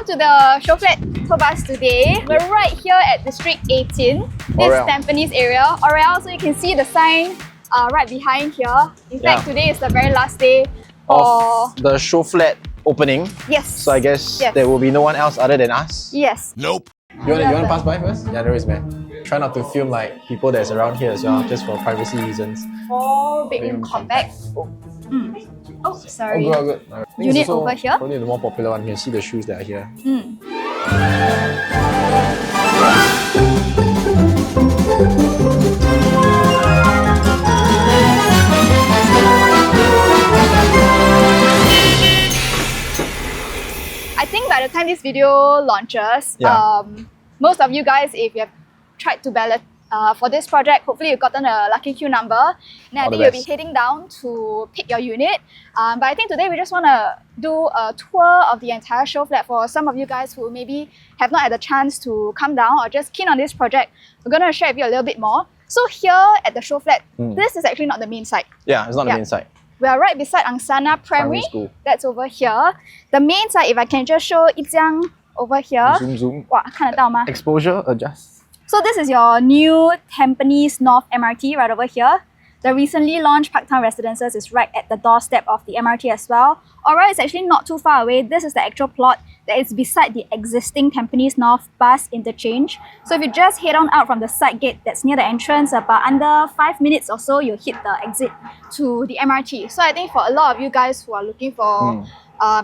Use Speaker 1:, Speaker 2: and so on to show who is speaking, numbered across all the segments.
Speaker 1: to the Showflat Tour Bus today. We're right here at District 18, this Tampines area, Aurelle. So you can see the sign right behind here. In fact, today is the very last day
Speaker 2: of the Showflat opening.
Speaker 1: Yes.
Speaker 2: So I guess there will be no one else other than us.
Speaker 1: Yes.
Speaker 2: Nope. You want to pass by first? Yeah, there is, man. Try not to film like people that's around here as well, just for privacy reasons.
Speaker 1: 4-bedroom compact. Oh, sorry.
Speaker 2: Oh, good.
Speaker 1: Unit over here.
Speaker 2: Probably the more popular one. You can see the shoes that are here.
Speaker 1: I think by the time this video launches, most of you guys, if you have tried to ballot for this project, hopefully you've gotten a lucky queue number. And I think you'll be heading down to pick your unit. But I think today we just want to do a tour of the entire Showflat for some of you guys who maybe have not had the chance to come down or just keen on this project. We're going to share with you a little bit more. So here at the Showflat, this is actually not the main site.
Speaker 2: Yeah, it's not the main site.
Speaker 1: We are right beside Angsana Primary School. That's over here. The main site, if I can just show Yijiang over here.
Speaker 2: Zoom.
Speaker 1: 哇，看得到吗？
Speaker 2: Exposure, adjust.
Speaker 1: So this is your new Tampines North MRT right over here. The recently launched Parktown Residences is right at the doorstep of the MRT as well. Aurelle is actually not too far away. This is the actual plot that is beside the existing Tampines North bus interchange. So if you just head on out from the side gate that's near the entrance, about under 5 minutes or so, you'll hit the exit to the MRT. So I think for a lot of you guys who are looking for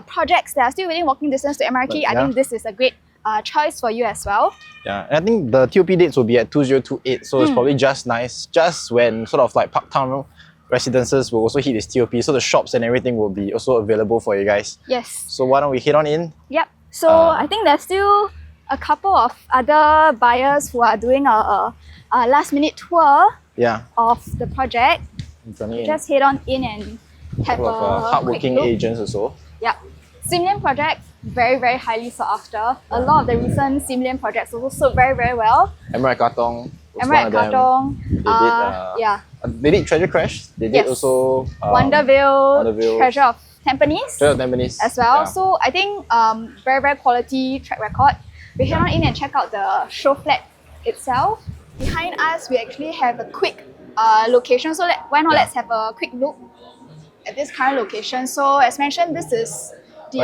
Speaker 1: projects that are still within walking distance to MRT, I think this is a great choice for you as well.
Speaker 2: Yeah, and I think the TOP dates will be at 2028, so it's probably just nice, just when sort of like Parktown Residences will also hit this TOP, so the shops and everything will be also available for you guys.
Speaker 1: Yes.
Speaker 2: So why don't we head on in?
Speaker 1: Yep. So I think there's still a couple of other buyers who are doing a last minute tour of the project. Just head on in and have a
Speaker 2: hardworking agents also.
Speaker 1: Yeah. Simlian project, very, very highly sought after. A lot of the recent Simlian projects also sold very, very well.
Speaker 2: Emerald Katong was
Speaker 1: Emerald
Speaker 2: one of them. They did Treasure Crash. They did also
Speaker 1: Wonderville, Treasure of Tampines. As well.
Speaker 2: Yeah.
Speaker 1: So I think very, very quality track record. We head on in and check out the Showflat itself. Behind us, we actually have a quick location. So why not let's have a quick look at this current location. So as mentioned, this is the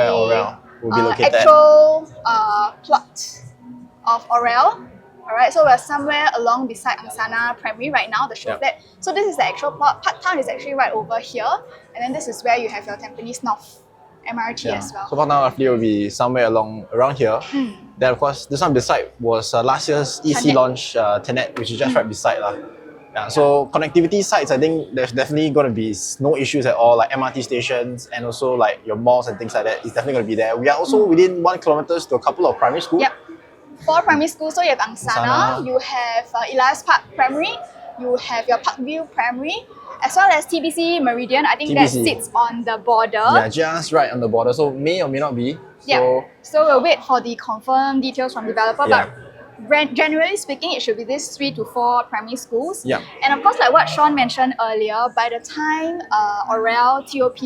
Speaker 1: actual plot of Aurelle. Alright, so we're somewhere along beside Angsana Primary right now, the Showflat. So this is the actual plot. Parktown is actually right over here. And then this is where you have your Tampines North MRT as well.
Speaker 2: So Parktown roughly will be somewhere around here. Then of course, this one beside was last year's EC launch Tenet, which is just right beside. Yeah, so connectivity sites, I think there's definitely going to be no issues at all, like MRT stations and also like your malls and things like that. It's definitely going to be there. We are also within 1 kilometer to a couple of primary schools.
Speaker 1: Yep. 4 primary schools. So you have Angsana, you have Elias Park Primary, you have your Parkview Primary, as well as TBC Meridian. I think that sits on the border.
Speaker 2: Yeah, just right on the border. So may or may not be.
Speaker 1: So we'll wait for the confirmed details from developer. But generally speaking, it should be these 3 to 4 primary schools. And of course, like what Shawn mentioned earlier, by the time Aurelle TOP,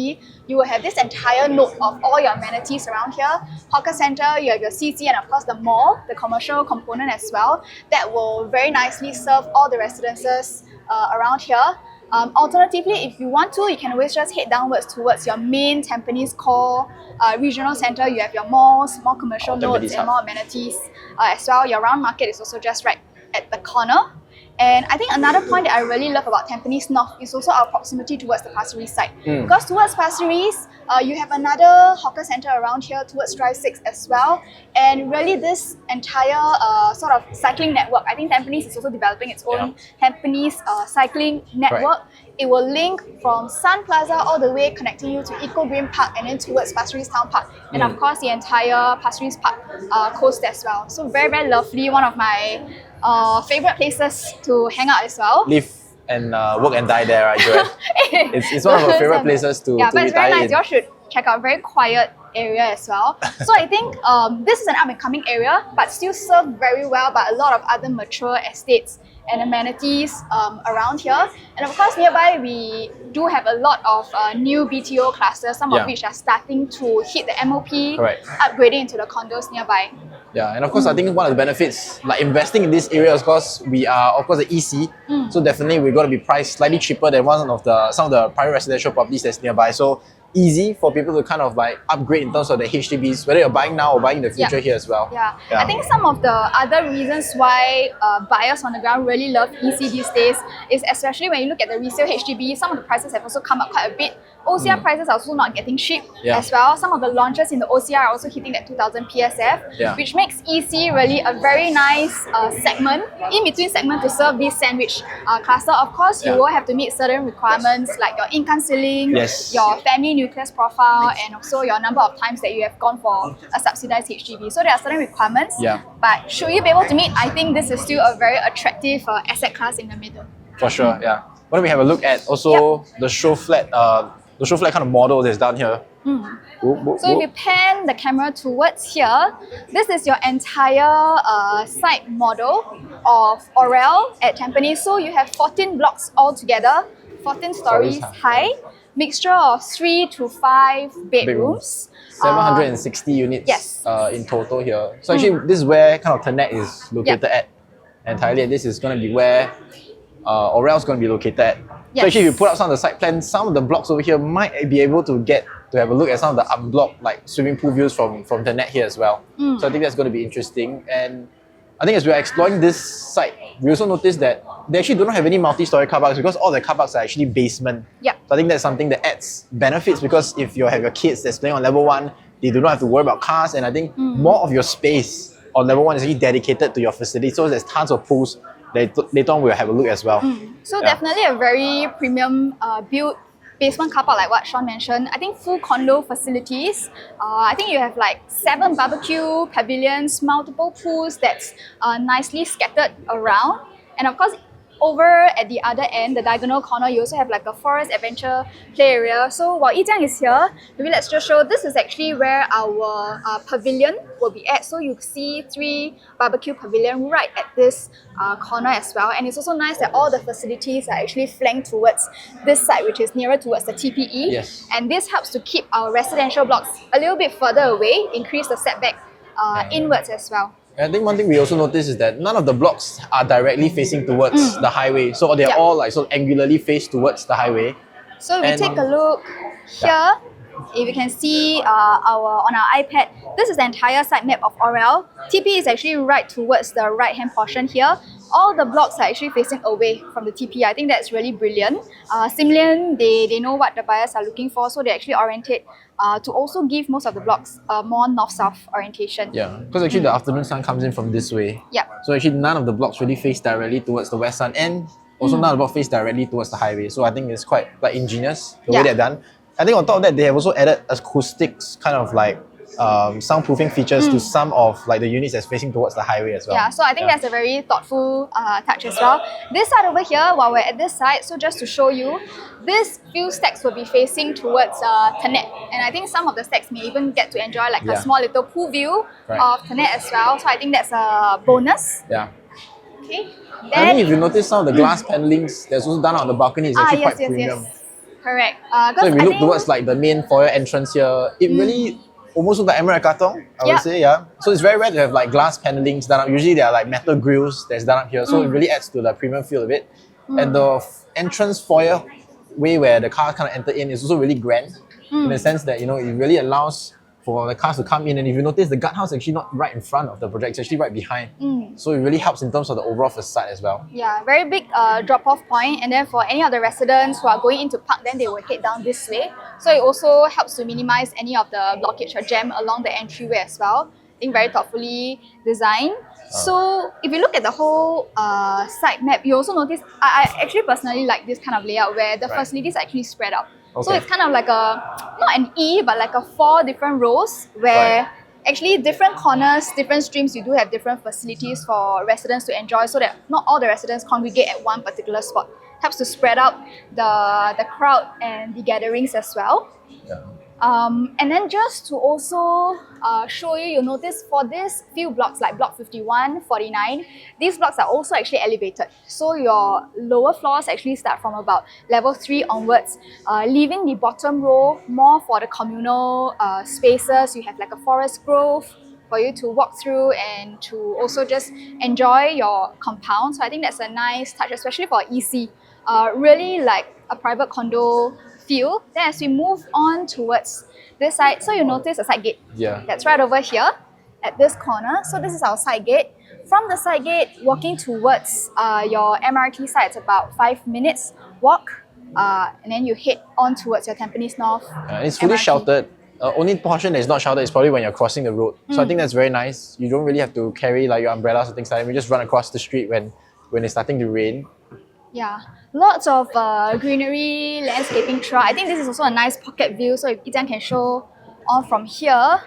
Speaker 1: you will have this entire node of all your amenities around here. Hawker Centre, you have your CC, and of course the mall, the commercial component as well, that will very nicely serve all the residences around here. Alternatively, if you want to, you can always just head downwards towards your main Tampines core regional centre. You have your malls, more commercial nodes and more amenities as well. Your round market is also just right at the corner. And I think another point that I really love about Tampines North is also our proximity towards the Pasir Ris side. Because towards Pasir Ris, you have another hawker centre around here towards Drive 6 as well. And really this entire sort of cycling network, I think Tampines is also developing its own Tampines cycling network. It will link from Sun Plaza all the way, connecting you to Eco Green Park and then towards Pasir Ris Town Park. And of course the entire Pasir Ris Park coast as well. So very, very lovely. One of my favourite places to hang out as well.
Speaker 2: Live and work and die there, right, Joanne? it's one of our favourite places to
Speaker 1: but it's very nice.
Speaker 2: in.
Speaker 1: You all should check out. Very quiet area as well. So I think this is an up and coming area, but still served very well by a lot of other mature estates and amenities around here. And of course, nearby we do have a lot of new BTO clusters, some of which are starting to hit the MOP, upgrading into the condos nearby.
Speaker 2: Yeah, and of course, I think one of the benefits, like investing in this area, of course, we are, of course, the EC. So definitely we're going to be priced slightly cheaper than some of the private residential properties that's nearby. So easy for people to kind of like upgrade in terms of the HDBs, whether you're buying now or buying in the future here as well.
Speaker 1: Yeah. I think some of the other reasons why buyers on the ground really love EC these days is especially when you look at the resale HDB, some of the prices have also come up quite a bit. OCR prices are also not getting cheap as well. Some of the launches in the OCR are also hitting that 2000 PSF, which makes EC really a very nice segment, in-between segment to serve this sandwich cluster. Of course, you will have to meet certain requirements like your income ceiling, your family nucleus profile, and also your number of times that you have gone for a subsidized HDB. So there are certain requirements, but should you be able to meet, I think this is still a very attractive asset class in the middle.
Speaker 2: For sure, yeah. Why don't we have a look at also the Showflat kind of model that's down here.
Speaker 1: So if you pan the camera towards here, this is your entire site model of Aurelle at Tampines. So you have 14 blocks altogether, 14 stories high, mixture of 3 to 5 bedrooms.
Speaker 2: 760 units in total here. So actually this is where kind of Tenet is located at entirely, and this is going to be where Aurelle is going to be located at. So actually, if you put up some of the site plans, some of the blocks over here might be able to have a look at some of the unblocked like swimming pool views from the net here as well. So I think that's going to be interesting. And I think as we are exploring this site, we also noticed that they actually do not have any multi-story car parks because all the car parks are actually basement. So I think that's something that adds benefits because if you have your kids that's playing on level 1, they do not have to worry about cars, and I think more of your space on level 1 is actually dedicated to your facility. So there's tons of pools. Later on we'll have a look as well.
Speaker 1: So definitely a very premium built basement car park like what Shawn mentioned. I think full condo facilities. I think you have like 7 barbecue pavilions, multiple pools that's nicely scattered around. And of course, over at the other end, the diagonal corner, you also have like a forest adventure play area. So while Yijiang is here, maybe let's just show, this is actually where our pavilion will be at. So you see 3 barbecue pavilion right at this corner as well. And it's also nice that all the facilities are actually flanked towards this side, which is nearer towards the TPE. And this helps to keep our residential blocks a little bit further away, increase the setback inwards as well.
Speaker 2: I think one thing we also noticed is that none of the blocks are directly facing towards the highway. So they're all like so angularly faced towards the highway.
Speaker 1: So if we take a look here, if you can see on our iPad, this is the entire site map of Aurelle. TP is actually right towards the right-hand portion here. All the blocks are actually facing away from the TP. I think that's really brilliant. Similarly, they know what the buyers are looking for, so they actually orientate to also give most of the blocks more north-south orientation.
Speaker 2: Because actually the afternoon sun comes in from this way. So actually none of the blocks really face directly towards the west sun, and also none of the blocks face directly towards the highway. So I think it's quite like ingenious the way they're done. I think on top of that, they have also added acoustics kind of like soundproofing features to some of like the units that's facing towards the highway as well.
Speaker 1: So I think that's a very thoughtful touch as well. This side over here, while we're at this side, so just to show you, this few stacks will be facing towards Tenet, and I think some of the stacks may even get to enjoy like a small little pool view of Tenet as well. So I think that's a bonus. Okay. Then,
Speaker 2: I think if you notice some of the glass panelings that's also done on the balcony is actually quite premium.
Speaker 1: Correct.
Speaker 2: So if you look towards like the main foyer entrance here, it really almost looks like Emerald Katong, I would say, So it's very rare to have like glass panelings done up. Usually there are like metal grills that's done up here, so it really adds to the premium feel of it. And the entrance foyer way where the cars kind of enter in is also really grand in the sense that, you know, it really allows for the cars to come in. And if you notice, the guardhouse is actually not right in front of the project, it's actually right behind. So it really helps in terms of the overall facade as well.
Speaker 1: Very big drop-off point. And then for any of the residents who are going into park, then they will head down this way. So it also helps to minimize any of the blockage or jam along the entryway as well. I think very thoughtfully designed. So if you look at the whole site map, you also notice, I actually personally like this kind of layout where the facilities are actually spread out. So it's kind of like a, not an E, but like a 4 different rows where actually different corners, different streams, you do have different facilities for residents to enjoy so that not all the residents congregate at one particular spot. Helps to spread out the crowd and the gatherings as well. And then just to also show you, you'll notice for these few blocks like block 51, 49, these blocks are also actually elevated. So your lower floors actually start from about level 3 onwards, leaving the bottom row more for the communal spaces. You have like a forest grove for you to walk through and to also just enjoy your compound. So I think that's a nice touch, especially for EC. Really like a private condo feel. Then as we move on towards this side, so you notice a side gate.
Speaker 2: Yeah.
Speaker 1: That's right over here at this corner. So this is our side gate. From the side gate, walking towards your MRT side, it's about 5 minutes walk. And then you head on towards your Tampines North.
Speaker 2: It's fully
Speaker 1: MRT.
Speaker 2: sheltered. Only portion that is not sheltered is probably when you're crossing the road. So I think that's very nice. You don't really have to carry like your umbrellas or things like that. You just run across the street when it's starting to rain.
Speaker 1: Yeah, lots of greenery, landscaping throughout. I think this is also a nice pocket view. So if Yijian can show on from here,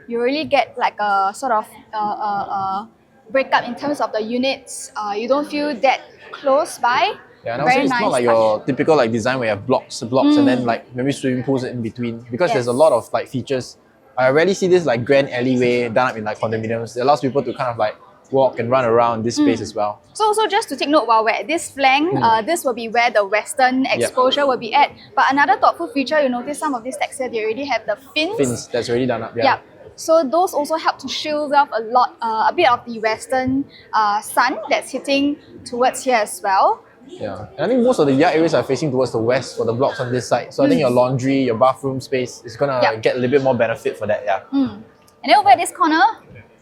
Speaker 1: you really get like a sort of breakup in terms of the units. You don't feel that close by.
Speaker 2: Yeah, and also
Speaker 1: Very
Speaker 2: it's
Speaker 1: nice
Speaker 2: not like
Speaker 1: touch.
Speaker 2: your typical like design where you have blocks and then like maybe swimming pools in between, because there's a
Speaker 1: Yes.
Speaker 2: lot of like features. I rarely see this like grand alleyway done up in like condominiums. It allows people to kind of like walk and run around this space as well.
Speaker 1: So also just to take note while we're at this flank, this will be where the western exposure will be at. But another thoughtful feature, you notice some of these stacks here, they already have the fins.
Speaker 2: Fins that's already done up.
Speaker 1: Yeah. So those also help to shield off a bit of the western sun that's hitting towards here as well.
Speaker 2: Yeah, and I think most of the yard areas are facing towards the west for the blocks on this side. So I think your laundry, your bathroom space is gonna get a little bit more benefit for that. Yeah.
Speaker 1: And then over at this corner,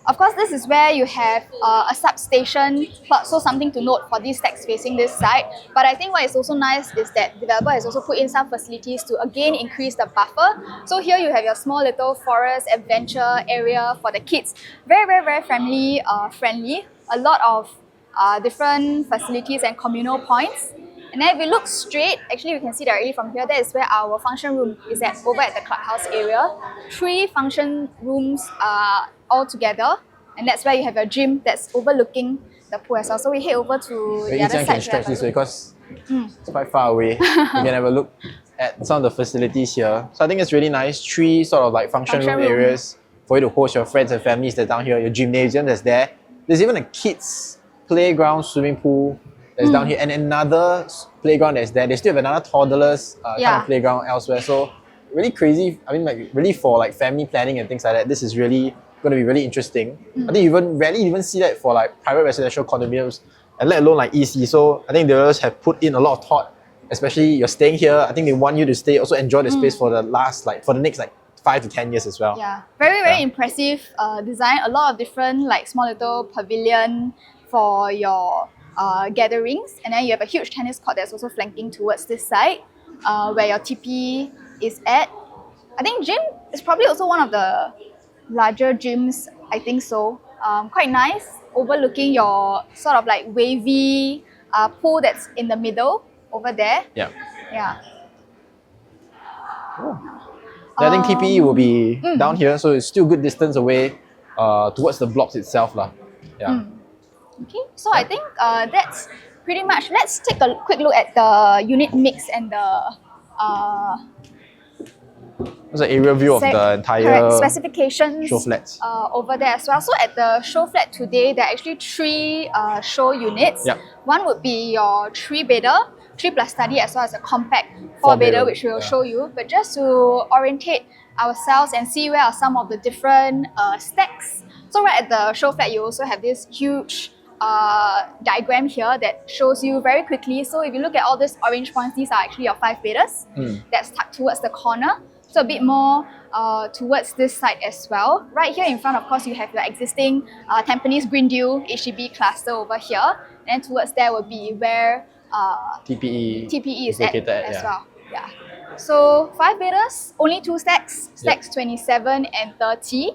Speaker 1: of course, this is where you have a substation, but so something to note for these stacks facing this side. But I think what is also nice is that developer has also put in some facilities to again increase the buffer. So here you have your small little forest adventure area for the kids. Very, very, very family friendly. A lot of different facilities and communal points. And then if we look straight, actually we can see directly from here, that is where our function room is at, over at the clubhouse area. 3 function rooms all together, and that's where you have your gym that's overlooking the pool as well. So we head over to the other
Speaker 2: Yijian
Speaker 1: side.
Speaker 2: can stretch this way because it's quite far away. You can have a look at some of the facilities here. So I think it's really nice. 3 sort of like function room areas for you to host your friends and families that's down here. Your gymnasium that's there. There's even a kids playground, swimming pool that's down here, and another playground that's there. They still have another toddlers kind of playground elsewhere. So really crazy. I mean, like really for like family planning and things like that, this is really going to be really interesting. I think you rarely even see that for like private residential condominiums, and let alone like EC. So I think the developers have put in a lot of thought, especially you're staying here. I think they want you to stay, also enjoy the space for the next like 5 to 10 years as well.
Speaker 1: Yeah, very, very impressive design. A lot of different like small little pavilion for your gatherings, and then you have a huge tennis court that's also flanking towards this side where your TP is at. I think gym is probably also one of the larger gyms, I think so. Quite nice, overlooking your sort of like wavy pool that's in the middle over there.
Speaker 2: Yeah.
Speaker 1: Yeah.
Speaker 2: I think TPE will be down here, so it's still good distance away towards the blocks itself. Yeah.
Speaker 1: Okay, so I think that's pretty much. Let's take a quick look at the unit mix and the
Speaker 2: That's an aerial view of the entire
Speaker 1: specifications
Speaker 2: Showflats.
Speaker 1: over there as well. So at the Showflat today, there are actually 3 show units.
Speaker 2: Yep.
Speaker 1: One would be your 3-bedder, 3 plus study, as well as a compact 4-bedder, which we will show you. But just to orientate ourselves and see where are some of the different stacks. So right at the Showflat, you also have this huge diagram here that shows you very quickly. So if you look at all these orange points, these are actually your 5-bedders. That's tucked towards the corner. So a bit more towards this side as well. Right here in front, of course, you have your existing Tampines Green Deal HDB cluster over here. And towards there will be where TPE is
Speaker 2: located
Speaker 1: at as well. Yeah. So 5-bedders, only 2 stacks, stacks 27 and 30.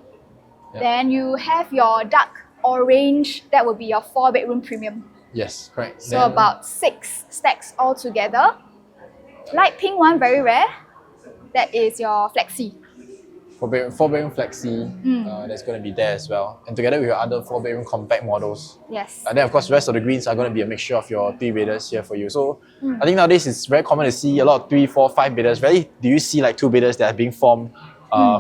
Speaker 1: Then you have your dark orange, that will be your 4-bedroom premium.
Speaker 2: Yes, correct.
Speaker 1: So about 6 stacks altogether. Light pink one, very rare. That is your flexi.
Speaker 2: Four-bedroom flexi, that's going to be there as well. And together with your other four-bedroom compact models.
Speaker 1: Yes.
Speaker 2: And then of course the rest of the greens are going to be a mixture of your three-bedders here for you. So I think nowadays it's very common to see a lot of 3, 4, 5-bedders. Rarely do you see like 2-bedders that are being formed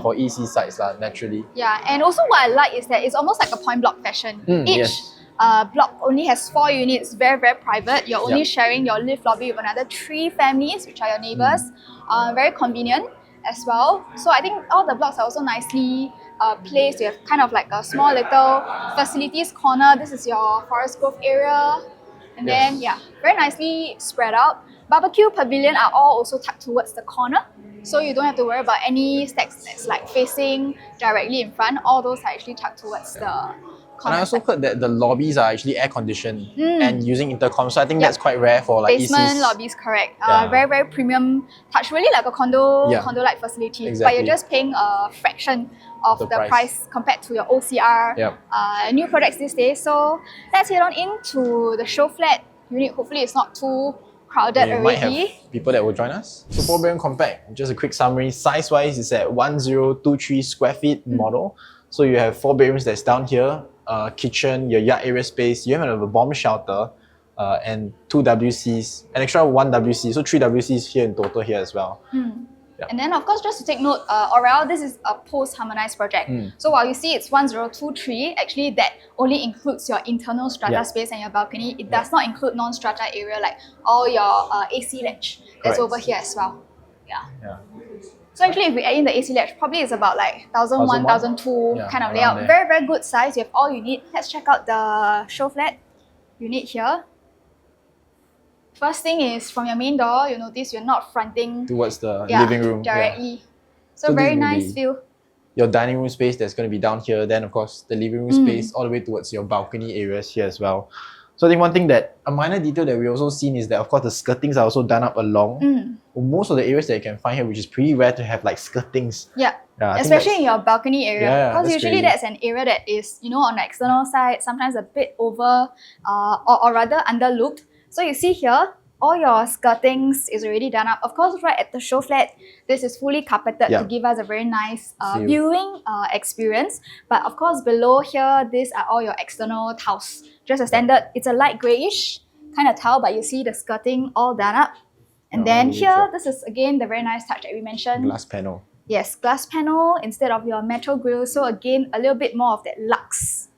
Speaker 2: for EC sites naturally.
Speaker 1: Yeah, and also what I like is that it's almost like a point block fashion. Each block only has 4 units, very, very private. You're only sharing your lift lobby with another 3 families, which are your neighbors. Very convenient as well. So I think all the blocks are also nicely placed. You have kind of like a small little facilities corner. This is your forest grove area. And then, very nicely spread out. Barbecue pavilion are all also tucked towards the corner. So you don't have to worry about any stacks that's like facing directly in front. All those are actually tucked towards the corner.
Speaker 2: And I also heard that the lobbies are actually air conditioned and using intercom. So I think that's quite rare for like
Speaker 1: basement
Speaker 2: ECs.
Speaker 1: lobbies, correct. Very, very premium touch, really like a condo-like facility.
Speaker 2: Exactly.
Speaker 1: But you're just paying a fraction of the price compared to your OCR new products these days. So let's head on into the show flat unit. Hopefully it's not too crowded already.
Speaker 2: Might have people that will join us. So 4-bedroom compact, just a quick summary. Size-wise, it's at 1023 square feet model. So you have 4 bedrooms that's down here, kitchen, your yard area space. You even have a bomb shelter and 2 WCs, an extra 1 WC. So 3 WCs here in total here as well.
Speaker 1: And then of course, just to take note, Aurelle, this is a post-harmonized project. So while you see it's 1023, actually that only includes your internal strata space and your balcony. It does not include non-strata area like all your AC ledge that's over here as well. So actually if we add in the AC ledge, probably it's about like 1001, 1002 kind of layout. Very, very good size. You have all you need. Let's check out the show flat unit here. First thing is from your main door, you notice you're not fronting
Speaker 2: towards the living room
Speaker 1: directly. So very nice view.
Speaker 2: Your dining room space that's going to be down here. Then of course the living room space all the way towards your balcony areas here as well. So I think one thing that, a minor detail that we also seen is that of course the skirtings are also done up along. Most of the areas that you can find here, which is pretty rare to have like skirtings.
Speaker 1: Especially in your balcony area. Because usually
Speaker 2: crazy.
Speaker 1: that's an area that is, on the external side, sometimes a bit over or rather underlooked. So you see here, all your skirtings is already done up. Of course, right at the show flat, this is fully carpeted to give us a very nice viewing experience. But of course, below here, these are all your external tiles. Just a standard, it's a light greyish kind of tile, but you see the skirting all done up. And then here, this is again the very nice touch that we mentioned.
Speaker 2: Glass panel.
Speaker 1: Yes, glass panel instead of your metal grille. So again, a little bit more of that luxe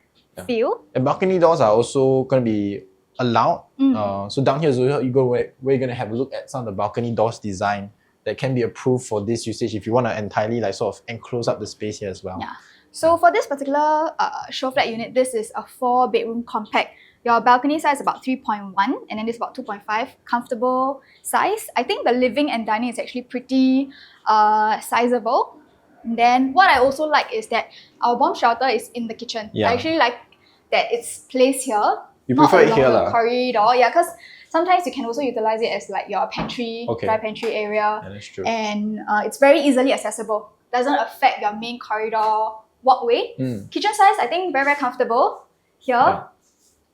Speaker 1: feel.
Speaker 2: And balcony doors are also going to be allowed. So down here, where you're going to have a look at some of the balcony doors design that can be approved for this usage if you want to entirely like sort of enclose up the space here as well.
Speaker 1: So for this particular show flat unit, this is a 4-bedroom compact. Your balcony size is about 3.1 and then it's about 2.5, comfortable size. I think the living and dining is actually pretty sizable. And then what I also like is that our bomb shelter is in the kitchen. I actually like that it's placed here.
Speaker 2: You prefer it here,
Speaker 1: the corridor, because sometimes you can also utilize it as like your pantry, dry pantry area.
Speaker 2: That's true.
Speaker 1: And it's very easily accessible. Doesn't affect your main corridor walkway. Kitchen size, I think very, very comfortable here.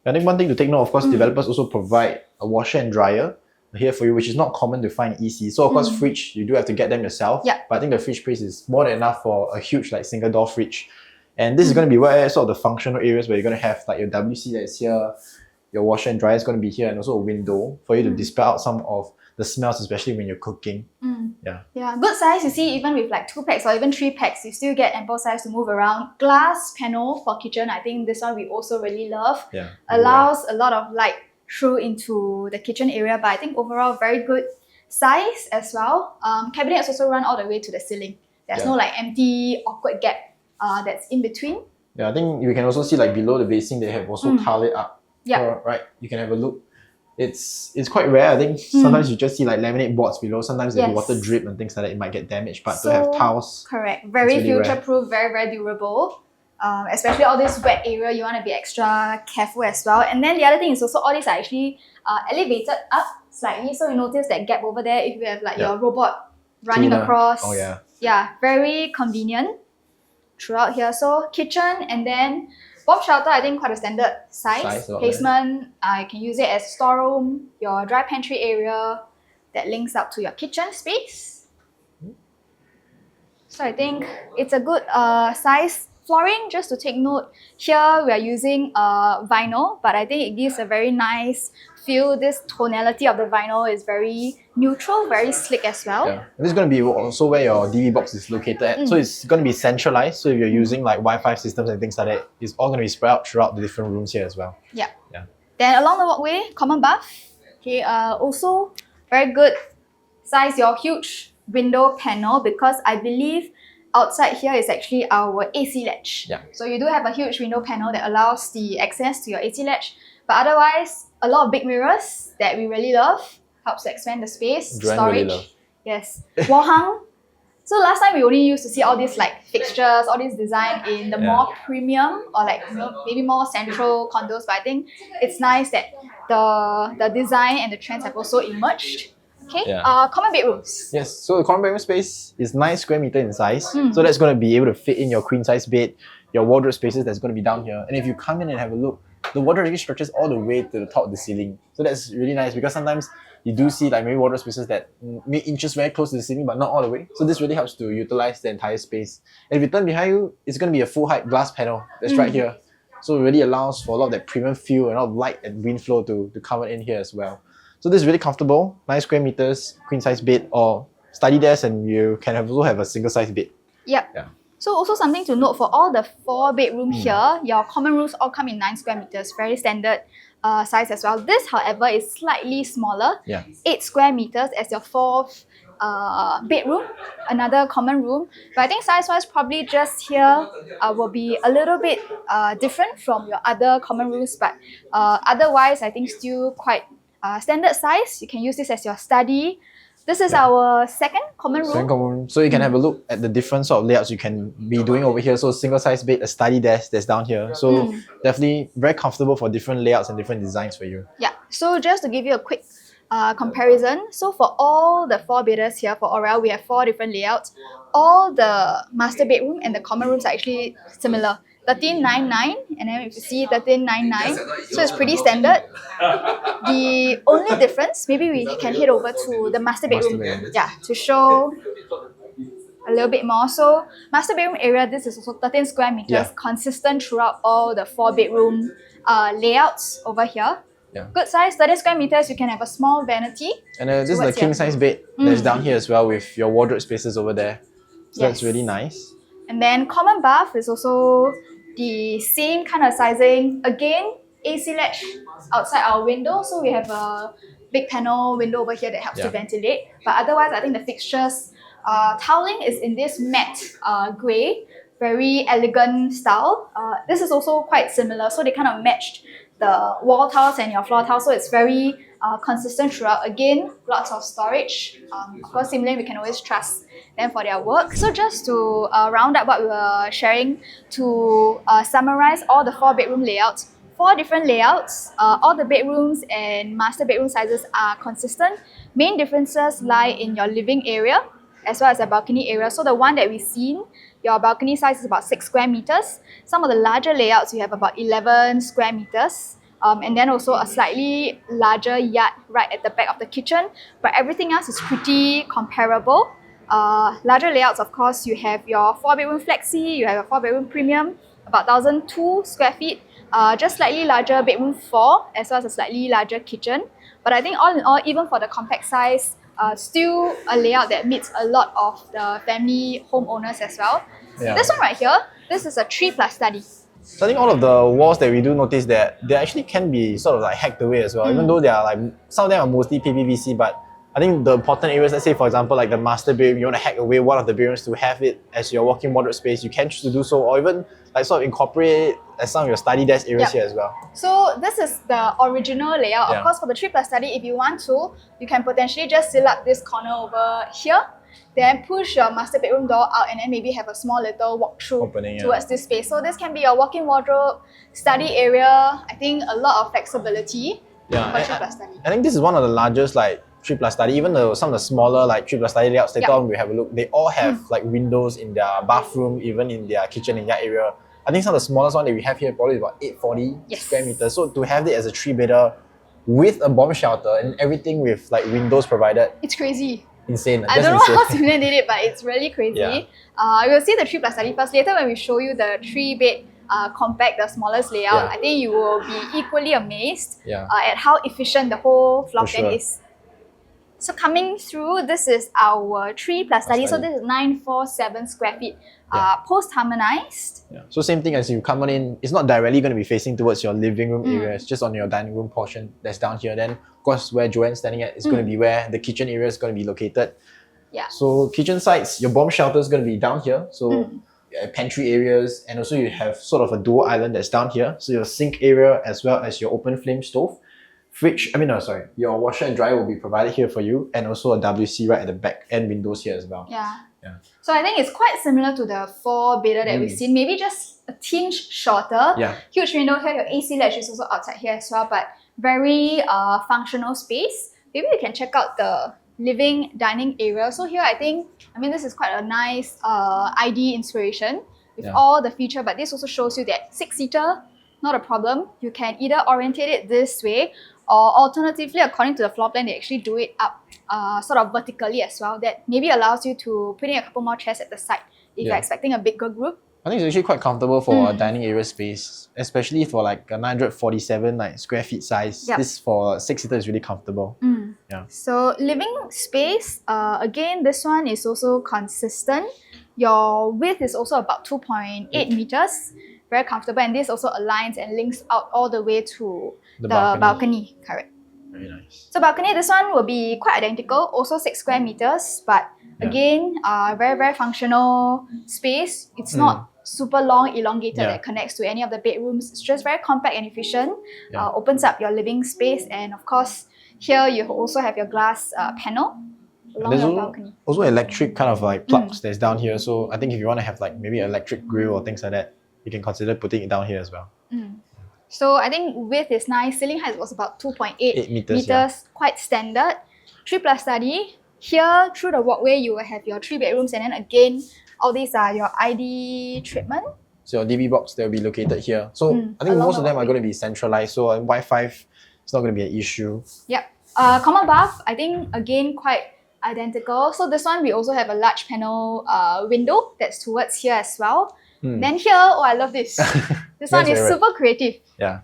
Speaker 2: I think one thing to take note, of course, developers also provide a washer and dryer here for you, which is not common to find EC. So of course, fridge, you do have to get them yourself. But I think the fridge space is more than enough for a huge like single door fridge. And this is going to be where sort of the functional areas where you're going to have like your WC that is here, your washer and dryer is going to be here, and also a window for you to dispel out some of the smells, especially when you're cooking.
Speaker 1: Good size. You see, even with like 2 packs or even 3 packs, you still get ample size to move around. Glass panel for kitchen. I think this one we also really love. Allows a lot of light through into the kitchen area, but I think overall very good size as well. Cabinets also run all the way to the ceiling. There's no like empty awkward gap that's in between.
Speaker 2: I think you can also see like below the basing they have also tiled it up. Right, you can have a look. It's quite rare. I think sometimes you just see like laminate boards below. Sometimes there's water drip and things like that. It might get damaged, but to have tiles,
Speaker 1: very really future-proof, very, very durable. Especially all this wet area, you want to be extra careful as well. And then the other thing is also all these are actually elevated up slightly, so you notice that gap over there if you have like your robot running across. Very convenient throughout here. So kitchen and then bomb shelter, I think quite a standard size placement. You can use it as storeroom, your dry pantry area that links up to your kitchen space. So I think it's a good size. Flooring, just to take note, here we are using vinyl, but I think it gives a very nice feel. This tonality of the vinyl is very neutral, very slick as well.
Speaker 2: Yeah. And this is going to be also where your DV box is located at. So it's going to be centralized. So if you're using like Wi-Fi systems and things like that, it's all going to be spread out throughout the different rooms here as well.
Speaker 1: Yeah.
Speaker 2: Yeah.
Speaker 1: Then along the walkway, common bath. Okay, also very good size, your huge window panel, because I believe outside here is actually our AC ledge.
Speaker 2: Yeah.
Speaker 1: So you do have a huge window panel that allows the access to your AC ledge. But otherwise, a lot of big mirrors that we really love. Helps to expand the space,
Speaker 2: Joanne
Speaker 1: storage.
Speaker 2: really love.
Speaker 1: Yes. Wall hung. So last time we only used to see all these like fixtures, all this design in the more premium or like maybe more central condos. But I think it's nice that the design and the trends have also emerged. Okay, common bedrooms.
Speaker 2: Yes, so the common bedroom space is 9 square meter in size. So that's going to be able to fit in your queen size bed, your wardrobe spaces that's going to be down here. And if you come in and have a look, the wardrobe really stretches all the way to the top of the ceiling. So that's really nice because sometimes you do see like maybe wardrobe spaces that may inches very close to the ceiling but not all the way. So this really helps to utilize the entire space. And if you turn behind you, it's going to be a full height glass panel that's right here. So it really allows for a lot of that premium feel and a lot of light and wind flow to come in here as well. So this is really comfortable, 9 square meters, queen size bed or study desk, and you can also have a single size bed.
Speaker 1: Yep.
Speaker 2: Yeah.
Speaker 1: So also something to note, for all the 4 bedroom here, your common rooms all come in 9 square meters, very standard size as well. This, however, is slightly smaller, 8 square meters as your 4th bedroom, another common room. But I think size-wise, probably just here will be a little bit different from your other common rooms, but otherwise, I think still quite standard size. You can use this as your study. This is our second common room.
Speaker 2: So you can have a look at the different sort of layouts you can be doing over here. So single size bed, a study desk that's down here. So definitely very comfortable for different layouts and different designs for you.
Speaker 1: Yeah, so just to give you a quick comparison. So for all the 4 bedders here, for Aurelle, we have 4 different layouts. All the master bedroom and the common rooms are actually similar. 1399, and then if you see 1399, so it's pretty standard. The only difference, maybe we can head over to the master bedroom, to show a little bit more. So master bedroom area, this is also 13 square meters, consistent throughout all the 4 bedroom layouts over here. Good size, 30 square meters, you can have a small vanity.
Speaker 2: And this is the king size bed that's down here as well with your wardrobe spaces over there. So that's really nice.
Speaker 1: And then common bath is also the same kind of sizing. Again, AC ledge outside our window. So we have a big panel window over here that helps to ventilate. But otherwise, I think the fixtures, toweling is in this matte grey, very elegant style. This is also quite similar. So they kind of matched the wall tiles and your floor tiles. So it's very consistent throughout. Again, lots of storage. Of course, similarly, we can always trust them for their work. So just to round up what we were sharing, to summarize all the 4 bedroom layouts, 4 different layouts, all the bedrooms and master bedroom sizes are consistent. Main differences lie in your living area as well as the balcony area. So the one that we've seen, your balcony size is about 6 square meters. Some of the larger layouts, you have about 11 square meters. And then also a slightly larger yard right at the back of the kitchen. But everything else is pretty comparable. Larger layouts, of course, you have your 4 bedroom flexi, you have your 4 bedroom premium, about 1,002 square feet. Just slightly larger bedroom 4, as well as a slightly larger kitchen. But I think all in all, even for the compact size, still a layout that meets a lot of the family homeowners as well. This one right here, this is a 3+ study.
Speaker 2: So I think all of the walls that we do notice that they actually can be sort of like hacked away as well, even though they are like, some of them are mostly PVC, but I think the important areas, let's say for example like the master bedroom, you want to hack away one of the bedrooms to have it as your walk-in wardrobe space, you can choose to do so, or even like sort of incorporate it as some of your study desk areas here as well.
Speaker 1: So this is the original layout. Of course, for the 3+ study, if you want to, you can potentially just seal up this corner over here, then push your master bedroom door out and then maybe have a small little walk-through towards this space. So this can be a walk-in wardrobe, study area. I think a lot of flexibility for 3+ study.
Speaker 2: I think this is one of the largest like 3+ study. Even though some of the smaller like 3+ study layouts, later on we have a look, they all have like windows in their bathroom, even in their kitchen in that area. I think some of the smallest one that we have here probably is about 840 square meters. So to have it as a 3-bedder with a bomb shelter and everything with like windows provided,
Speaker 1: it's crazy.
Speaker 2: insane.
Speaker 1: I
Speaker 2: Just
Speaker 1: don't know
Speaker 2: insane.
Speaker 1: how Simran did it, but it's really crazy.
Speaker 2: Yeah.
Speaker 1: We'll see the 3 plus study first. Later when we show you the 3-bed compact, the smallest layout,
Speaker 2: Yeah.
Speaker 1: I think you will be equally amazed
Speaker 2: Yeah.
Speaker 1: at how efficient the whole floor
Speaker 2: For
Speaker 1: plan
Speaker 2: sure.
Speaker 1: is. So coming through, this is our 3 plus study. So this is 947 square feet, post-harmonized.
Speaker 2: Yeah. So same thing as you come on in, it's not directly going to be facing towards your living room area, it's just on your dining room portion that's down here. Then of course where Joanne's standing at is going to be where the kitchen area is going to be located.
Speaker 1: Yeah.
Speaker 2: So kitchen sides, your bomb shelter is going to be down here. So pantry areas, and also you have sort of a dual island that's down here. So your sink area as well as your open flame stove. Your washer and dryer will be provided here for you, and also a WC right at the back and windows here as well.
Speaker 1: Yeah.
Speaker 2: Yeah.
Speaker 1: So I think it's quite similar to the 4-bedder that we've seen, maybe just a tinge shorter.
Speaker 2: Yeah.
Speaker 1: Huge window here, your AC ledge is also outside here as well, but very functional space. Maybe we can check out the living dining area. So here this is quite a nice ID inspiration with all the feature, but this also shows you that 6-seater, not a problem. You can either orientate it this way, or alternatively, according to the floor plan, they actually do it up sort of vertically as well. That maybe allows you to put in a couple more chairs at the side if you're expecting a bigger group.
Speaker 2: I think it's actually quite comfortable for a dining area space, especially for like a 947 square feet size. This for 6-seater is really comfortable. Yeah.
Speaker 1: So living space, again, this one is also consistent. Your width is also about 2.8 meters. Very comfortable, and this also aligns and links out all the way to the balcony. Correct.
Speaker 2: Very nice.
Speaker 1: So balcony, this one will be quite identical, also 6 square meters, but again, very, very functional space. It's not super long, elongated that connects to any of the bedrooms. It's just very compact and efficient. Opens up your living space, and of course, here you also have your glass panel along your balcony.
Speaker 2: Also electric kind of like plugs that's down here. So I think if you want to have like maybe an electric grill or things like that, you can consider putting it down here as well.
Speaker 1: So I think width is nice. Ceiling height was about 2.8 meters, quite standard. 3 plus study. Here, through the walkway, you will have your 3 bedrooms, and then again, all these are your ID treatment.
Speaker 2: So your DB box, they'll be located here. So I think most of them are going to be centralized. So Wi-Fi, it's not going to be an issue.
Speaker 1: Yep. Common bath, I think again quite identical. So this one, we also have a large panel window that's towards here as well. Then here, I love this. This one is super creative.
Speaker 2: Yeah.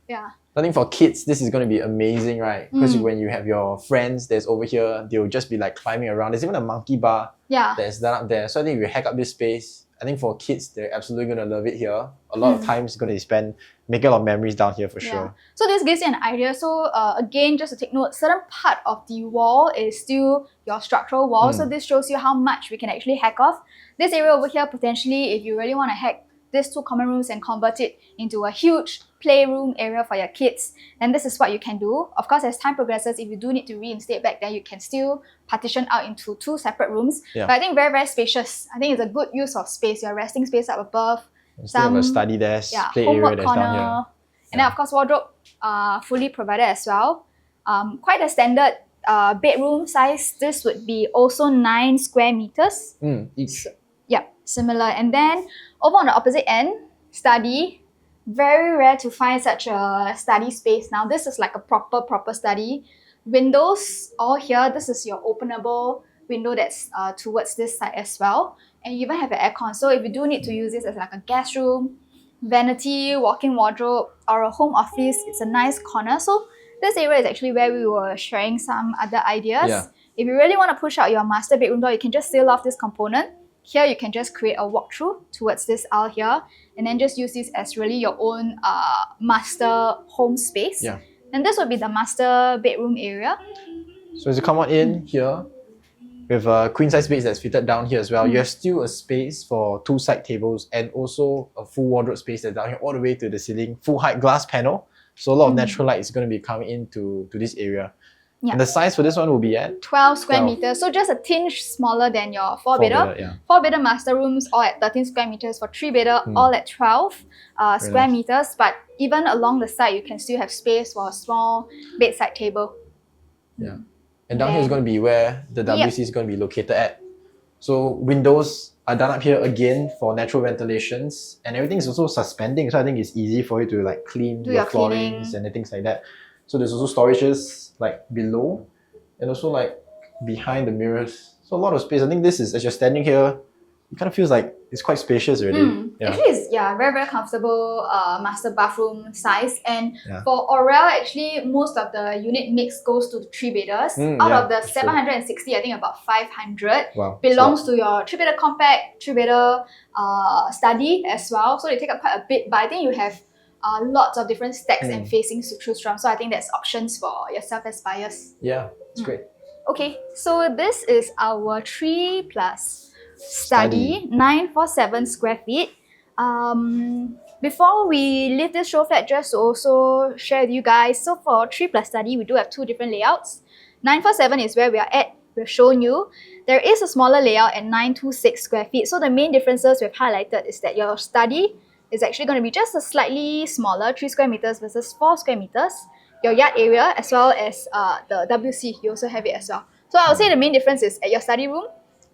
Speaker 1: Yeah.
Speaker 2: I think for kids, this is going to be amazing, right? Because when you have your friends that's over here, they'll just be like climbing around. There's even a monkey bar that's done up there. So I think if you hack up this space, I think for kids, they're absolutely going to love it here. A lot of times going to spend making a lot of memories down here for sure.
Speaker 1: So this gives you an idea. So again, just to take note, certain part of the wall is still your structural wall. So this shows you how much we can actually hack off. This area over here, potentially, if you really want to hack these 2 common rooms and convert it into a huge playroom area for your kids, then this is what you can do. Of course, as time progresses, if you do need to reinstate back, then you can still partition out into 2 separate rooms. But I think very, very spacious. I think it's a good use of space. Your resting space up above.
Speaker 2: Still have a study desk, play area that's down here.
Speaker 1: And then of course, wardrobe fully provided as well. Quite a standard bedroom size. This would be also 9 square meters.
Speaker 2: Each.
Speaker 1: Similar. And then over on the opposite end, study. Very rare to find such a study space now. This is like a proper study. Windows all here. This is your openable window that's towards this side as well. And you even have an aircon. So if you do need to use this as like a guest room, vanity, walk-in wardrobe, or a home office, it's a nice corner. So this area is actually where we were sharing some other ideas. If you really want to push out your master bedroom door, you can just seal off this component. Here you can just create a walkthrough towards this aisle here, and then just use this as really your own master home space. And this would be the master bedroom area.
Speaker 2: So as you come on in here, with a queen size bed that's fitted down here as well, you have still a space for 2 side tables and also a full wardrobe space that's down here all the way to the ceiling, full height glass panel. So a lot of natural light is going to be coming into this area. And the size for this one will be at
Speaker 1: 12 square meters. So just a tinge smaller than your 4-bedder. 4-bedder master rooms all at 13 square meters. For 3-bedder, all at 12 square meters. But even along the side, you can still have space for a small bedside table.
Speaker 2: And down here is going to be where the WC is going to be located at. So windows are done up here again for natural ventilations, and everything is also suspending. So I think it's easy for you to like clean your floorings and things like that. So there's also storages like below, and also like behind the mirrors. So a lot of space. I think this is, as you're standing here, it kind of feels like it's quite spacious already. Yeah.
Speaker 1: Actually, it's very, very comfortable master bathroom size. And for Aurelle, actually, most of the unit mix goes to the 3-bedders. Out of the 760, I think about 500 belongs to your 3-bedder compact, 3-bedder study as well. So they take up quite a bit, but I think you have lots of different stacks and facings to choose from. So I think that's options for yourself as buyers.
Speaker 2: Yeah, it's great.
Speaker 1: Okay, so this is our 3+ study, 947 square feet. Before we leave this show flat, just to also share with you guys, so for 3+ study, we do have 2 different layouts. 947 is where we are at. We've shown you. There is a smaller layout at 926 square feet. So the main differences we've highlighted is that your study is actually going to be just a slightly smaller, 3 square meters versus 4 square meters. Your yard area as well as the WC, you also have it as well. So I would say the main difference is at your study room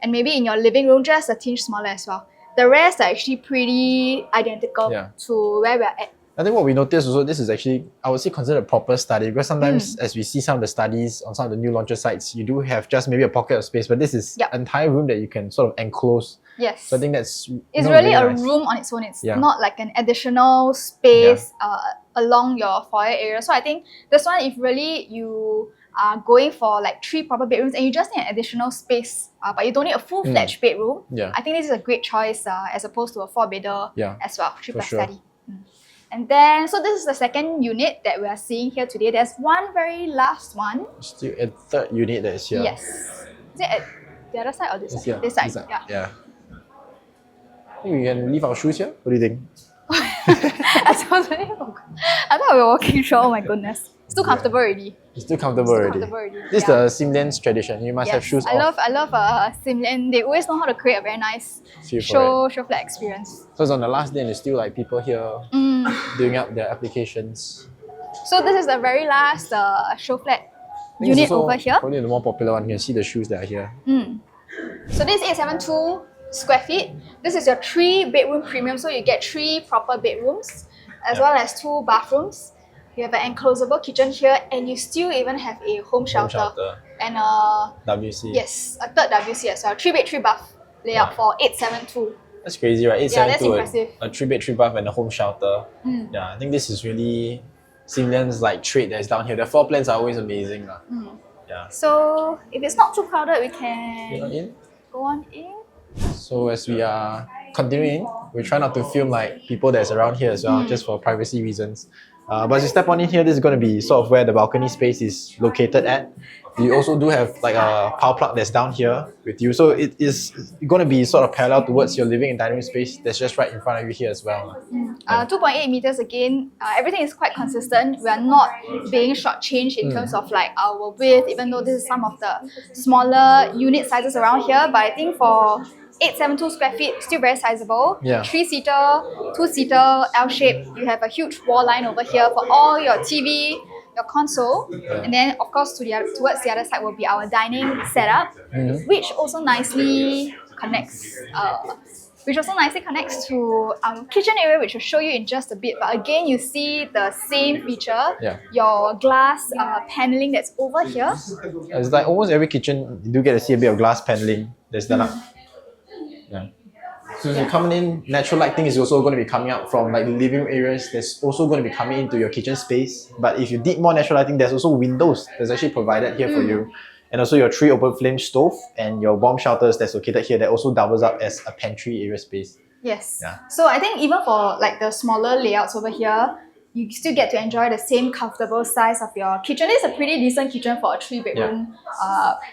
Speaker 1: and maybe in your living room, just a tinge smaller as well. The rest are actually pretty identical to where we're at.
Speaker 2: I think what we noticed also, this is actually, I would say, considered a proper study, because sometimes as we see some of the studies on some of the new launcher sites, you do have just maybe a pocket of space, but this is an entire room that you can sort of enclose.
Speaker 1: Yes.
Speaker 2: So I think that's
Speaker 1: it's really a nice room on its own. It's not like an additional space along your foyer area. So I think this one, if really you are going for like 3 proper bedrooms and you just need an additional space, but you don't need a full-fledged bedroom, I think this is a great choice as opposed to a 4-bedder as well, 3+ study. And then, so this is the second unit that we are seeing here today. There's one very last one.
Speaker 2: Still a 3rd unit that is here.
Speaker 1: Yes. Is it at the other side or this side? This side. Yeah.
Speaker 2: I think we can leave our shoes here. What do you think?
Speaker 1: I thought we were walking through. Oh my goodness. It's too comfortable already.
Speaker 2: It's too comfortable already. This is the Simlian's tradition. You must have shoes off.
Speaker 1: I love Simlian. They always know how to create a very nice show flat experience.
Speaker 2: So it's on the last day and there's still like people here doing up their applications.
Speaker 1: So this is the very last show flat unit over here.
Speaker 2: Probably the more popular one. You can see the shoes that are here.
Speaker 1: So this is 872 square feet. This is your 3-bedroom premium. So you get 3 proper bedrooms as well as 2 bathrooms. You have an enclosable kitchen here, and you still even have a home shelter and a
Speaker 2: WC.
Speaker 1: Yes, a 3rd WC as well. 3-bed, 3-bath layout for 872.
Speaker 2: That's crazy, right? 872.
Speaker 1: That's impressive.
Speaker 2: A 3-bed, 3-bath and a home shelter. Yeah, I think this is really Simlian's like trait that's down here. The floor plans are always amazing. Yeah.
Speaker 1: So if it's not too crowded, we can go on in.
Speaker 2: So as we are continuing, we try not to film like people that's around here as well, just for privacy reasons. But as you step on in here, this is going to be sort of where the balcony space is located at. You also do have like a power plug that's down here with you. So it is going to be sort of parallel towards your living and dining room space that's just right in front of you here as well.
Speaker 1: 2.8 meters again. Everything is quite consistent. We are not being shortchanged in terms of like our width, even though this is some of the smaller unit sizes around here. But I think for 872 square feet, still very sizable. 3-seater, 2-seater, L-shape. You have a huge wall line over here for all your TV, your console, and then of course towards the other side will be our dining setup, which also nicely connects. To our kitchen area, which I'll show you in just a bit. But again, you see the same feature, your glass paneling that's over here.
Speaker 2: It's like almost every kitchen, you do get to see a bit of glass paneling that's done up. So as you're coming in, natural lighting is also going to be coming out from like the living room areas. There's also going to be coming into your kitchen space. But if you need more natural lighting, there's also windows that's actually provided here for you. And also your 3 open flame stove and your bomb shelters that's located here that also doubles up as a pantry area space.
Speaker 1: Yes. So I think even for like the smaller layouts over here, you still get to enjoy the same comfortable size of your kitchen. It's a pretty decent kitchen for a 3-bedroom,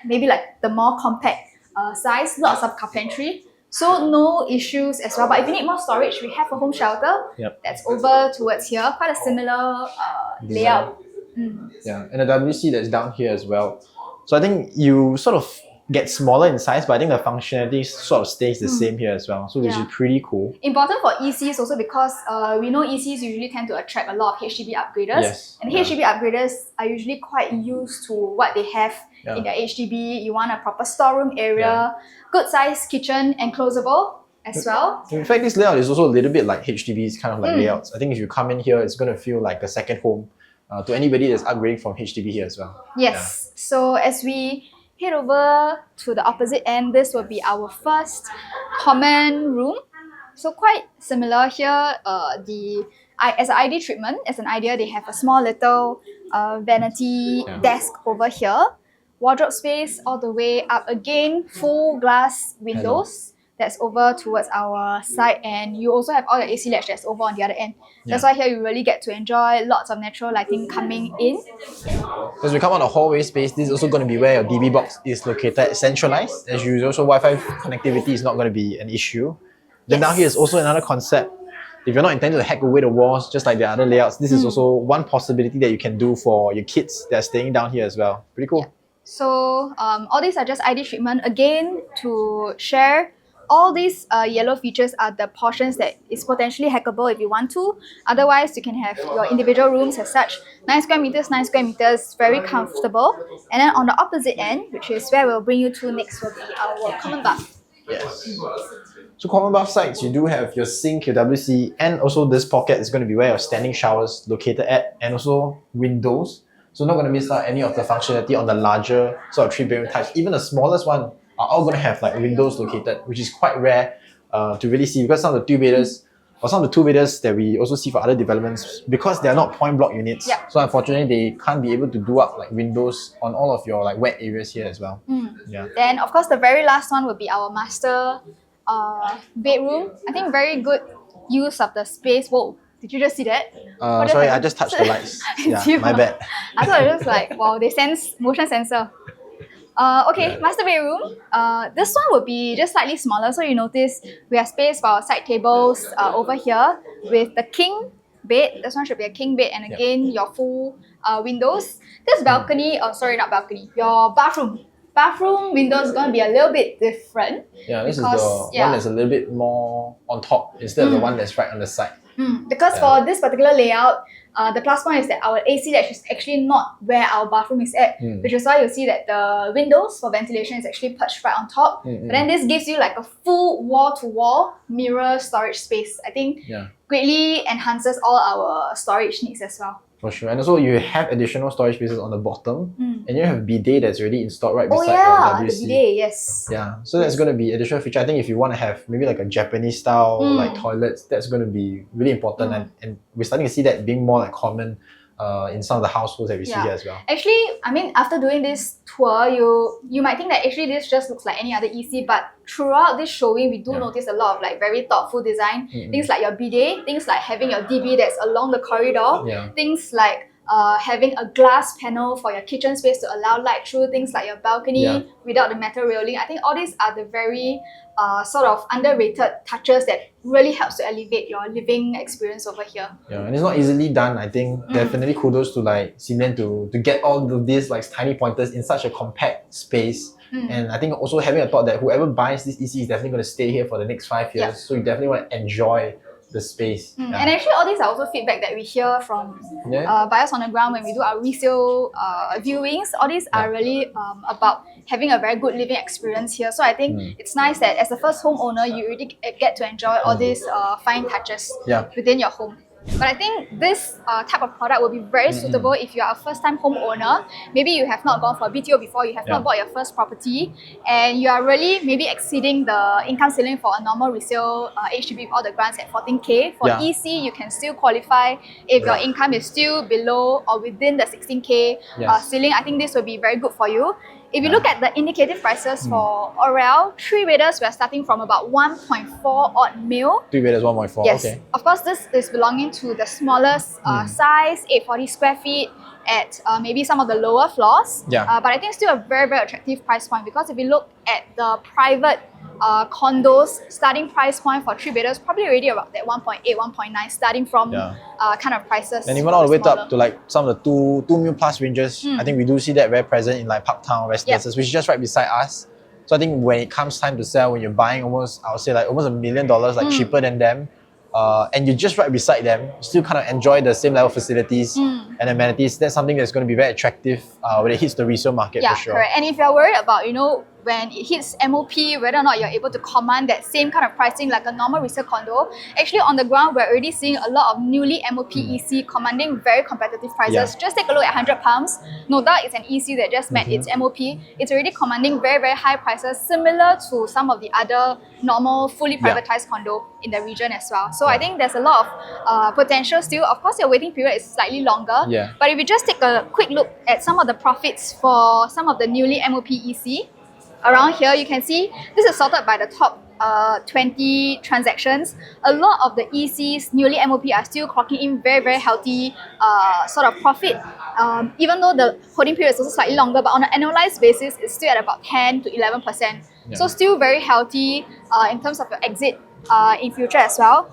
Speaker 1: maybe like the more compact size, lots of carpentry. So no issues as well. But if you need more storage, we have a home shelter that's over towards here. Quite a similar layout.
Speaker 2: Yeah, and a WC that's down here as well. So I think you sort of get smaller in size, but I think the functionality sort of stays the same here as well. So which is pretty cool.
Speaker 1: Important for ECs also because we know ECs usually tend to attract a lot of HDB upgraders. And HDB upgraders are usually quite used to what they have in their HDB. You want a proper storeroom area, good size kitchen, enclosable as well.
Speaker 2: In fact, this layout is also a little bit like HDB's kind of like layouts. I think if you come in here, it's going to feel like a second home to anybody that's upgrading from HDB here as well.
Speaker 1: Yes. So as we head over to the opposite end, this will be our first common room. So quite similar here, as an ID treatment, as an idea, they have a small little vanity desk over here. Wardrobe space all the way up again, full glass windows. That's over towards our side, and you also have all your AC ledge that's over on the other end. That's why here you really get to enjoy lots of natural lighting coming in.
Speaker 2: As we come on the hallway space, this is also going to be where your DB box is located, centralized. As usual, so Wi-Fi connectivity is not going to be an issue. Then down here is also another concept. If you're not intending to hack away the walls, just like the other layouts, this is also one possibility that you can do for your kids that are staying down here as well. Pretty cool.
Speaker 1: So all these are just ID treatment. Again, to share, all these yellow features are the portions that is potentially hackable if you want to. Otherwise, you can have your individual rooms as such. 9 square meters, very comfortable. And then on the opposite end, which is where we'll bring you to next, will be our common bath.
Speaker 2: Yes. So common bath sites, you do have your sink, your WC, and also this pocket is going to be where your standing showers located at, and also windows. So not going to miss out any of the functionality on the larger sort of 3-bedroom types. Even the smallest one are all going to have like windows located, which is quite rare to really see, because some of the 2-bedders or some of the 2-bedders that we also see for other developments, because they are not point block units. So unfortunately, they can't be able to do up like windows on all of your like wet areas here as well.
Speaker 1: Then of course the very last one would be our master bedroom. I think very good use of the space. Whoa, did you just see that?
Speaker 2: Sorry, I just touched the lights. Yeah, my bad.
Speaker 1: I thought it was like, wow, they sense motion sensor. Master bedroom. This one would be just slightly smaller. So you notice we have space for our side tables over here with the king bed. This one should be a king bed, and again your full windows. This balcony, not balcony, your bathroom window is going to be a little bit different.
Speaker 2: This is the one that's a little bit more on top instead of the one that's right on the side.
Speaker 1: Because for this particular layout, the plus point is that our AC ledge is actually not where our bathroom is at, which is why you'll see that the windows for ventilation is actually perched right on top. But then this gives you like a full wall-to-wall mirror storage space. I think greatly enhances all our storage needs as well.
Speaker 2: For sure. And also you have additional storage spaces on the bottom, and you have a bidet that's already installed right beside your WC.
Speaker 1: The bidet, yes.
Speaker 2: So that's going to be additional feature. I think if you want to have maybe like a Japanese style like toilets, that's going to be really important, and we're starting to see that being more like common in some of the households that we see here as well.
Speaker 1: Actually, I mean, after doing this tour, you might think that actually this just looks like any other EC, but throughout this showing, we do notice a lot of like very thoughtful design. Things like your bidet, things like having your DB that's along the corridor, things like having a glass panel for your kitchen space to allow light through, things like your balcony without the metal railing. I think all these are the very sort of underrated touches that really helps to elevate your living experience over here.
Speaker 2: And it's not easily done. I think definitely kudos to like Simeon to get all of these like tiny pointers in such a compact space. And I think also having a thought that whoever buys this EC is definitely going to stay here for the next 5 years. So you definitely want to enjoy the space.
Speaker 1: And actually all these are also feedback that we hear from buyers on the ground when we do our resale viewings. All these are really about having a very good living experience here. So I think it's nice that as a first homeowner, you really get to enjoy all these fine touches within your home. But I think this type of product will be very suitable if you are a first-time homeowner. Maybe you have not gone for a BTO before, you have not bought your first property, and you are really maybe exceeding the income ceiling for a normal resale HDB with all the grants at 14K. For EC, you can still qualify if your income is still below or within the 16K ceiling. I think this will be very good for you. If you look at the indicative prices for Aurelle, 3-bedders, we're starting from about 1.4 odd mil.
Speaker 2: 3-bedders, 1.4.
Speaker 1: Yes.
Speaker 2: Okay.
Speaker 1: Of course, this is belonging to the smallest size, 840 square feet at maybe some of the lower floors. But I think still a very, very attractive price point, because if you look at the private condos, starting price point for 3-bedders probably already about that 1.8, 1.9 starting from kind of prices.
Speaker 2: And even all the way up to like some of the 2 mil plus ranges. I think we do see that very present in like Parktown residences, which is just right beside us. So I think when it comes time to sell, when you're buying almost, I would say like almost $1 million, like cheaper than them, and you're just right beside them, still kind of enjoy the same level of facilities and amenities, that's something that's going to be very attractive when it hits the resale market for sure.
Speaker 1: Correct. And if you're worried about, when it hits MOP, whether or not you're able to command that same kind of pricing like a normal resale condo. Actually, on the ground, we're already seeing a lot of newly MOP EC commanding very competitive prices. Just take a look at £100. No doubt it's an EC that just met its MOP. It's already commanding very, very high prices, similar to some of the other normal, fully privatized condo in the region as well. So I think there's a lot of potential still. Of course, your waiting period is slightly longer. But if you just take a quick look at some of the profits for some of the newly MOP EC, around here, you can see this is sorted by the top 20 transactions. A lot of the ECs, newly MOP, are still clocking in very, very healthy sort of profit. Even though the holding period is also slightly longer, but on an annualized basis, it's still at about 10 to 11%. So still very healthy in terms of your exit in future as well.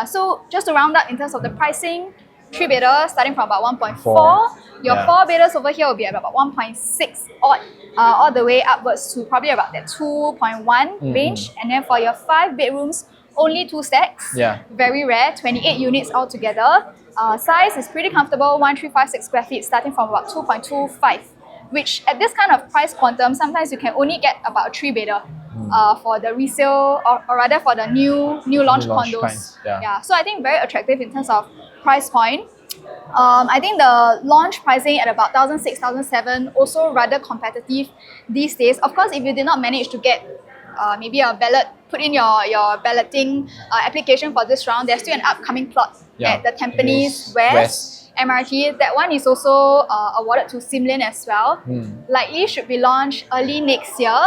Speaker 1: So just to round up in terms of the pricing, 3-bedder starting from about 1.4. Your 4-bedders over here will be at about 1.6 odd, all the way upwards to probably about that 2.1 range. And then for your 5 bedrooms, only 2 stacks. Very rare, 28 units altogether. Size is pretty comfortable, 1356 square feet, starting from about 2.25. Which at this kind of price quantum, sometimes you can only get about a 3-bedder for the resale, or rather for the new launch condos. So I think very attractive in terms of price point. I think the launch pricing at about 1,600, 1,700 also rather competitive these days. Of course, if you did not manage to get maybe a ballot, put in your balloting application for this round, there's still an upcoming plot at the Tampines West MRT. That one is also awarded to Simlin as well. Likely should be launched early next year.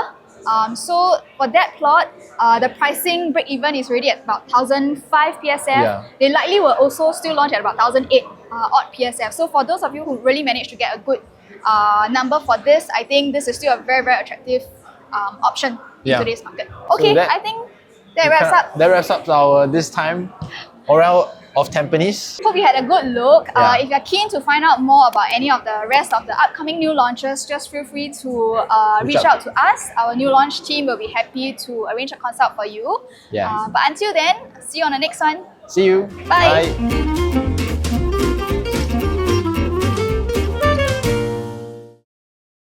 Speaker 1: So for that plot, the pricing break-even is already at about 1,005 PSF. They likely will also still launch at about 1,008 odd PSF. So for those of you who really managed to get a good number for this, I think this is still a very, very attractive option in today's market. Okay, so I think that wraps up.
Speaker 2: That wraps up our this time Aurelle of Tampines.
Speaker 1: Hope you had a good look. If you're keen to find out more about any of the rest of the upcoming new launches, just feel free to reach out to us. Our new launch team will be happy to arrange a consult for you. But until then, see you on the next one.
Speaker 2: See you.
Speaker 1: Bye.